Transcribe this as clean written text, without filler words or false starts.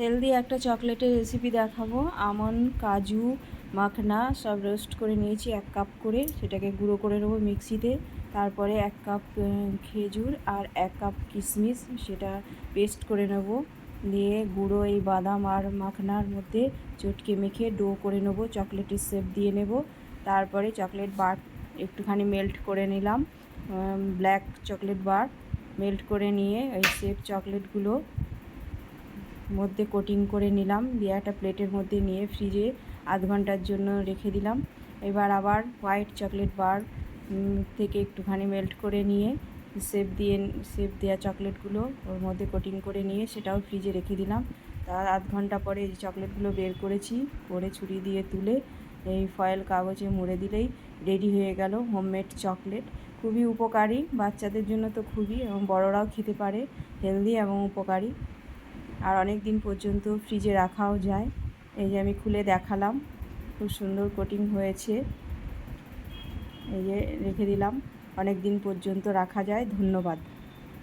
Healthy একটা চকলেটের recipe দেখাবো। আমন্ড, কাজু, মাখনা সব রোস্ট করে নিয়েছি 1 কাপ করে। সেটাকে গুঁড়ো করে নেবো মিক্সিতে। তারপরে 1 কাপ খেজুর আর 1 কাপ কিশমিশ সেটা পেস্ট করে নেব। দিয়ে গুঁড়ো এই বাদাম আর মাখনার মধ্যে চটকে মেখে ডো করে নেবো, চকলেটের শেপ দিয়ে নেব। তারপরে চকলেট বার একটুখানি মেল্ট করে নিলাম, ব্ল্যাক চকলেট বার মেল্ট করে নিয়ে এই শেপ চকলেটগুলো মধ্যে কোটিং করে নিলাম। দিয়ে একটা প্লেটের মধ্যে নিয়ে ফ্রিজে আধ ঘন্টার জন্য রেখে দিলাম। এবার আবার হোয়াইট চকলেট বার থেকে একটুখানি মেল্ট করে নিয়ে শেপ দেওয়া চকলেটগুলো ওর মধ্যে কোটিং করে নিয়ে সেটাও ফ্রিজে রেখে দিলাম। তার আধ ঘন্টা পরে এই চকলেটগুলো বের করেছি, করে ছুরি দিয়ে তুলে এই ফয়েল কাগজে মুড়ে দিলেই রেডি হয়ে গেল হোমমেড চকলেট। খুবই উপকারী, বাচ্চাদের জন্য তো খুবই, এবং বড়রাও খেতে পারে, হেলদি এবং উপকারী। আর অনেক দিন পর্যন্ত ফ্রিজে রাখাও যায়। এই যে আমি খুলে দেখালাম, খুব সুন্দর কোটিং হয়েছে। এই যে রেখে দিলাম, অনেক দিন পর্যন্ত রাখা যায়। ধন্যবাদ।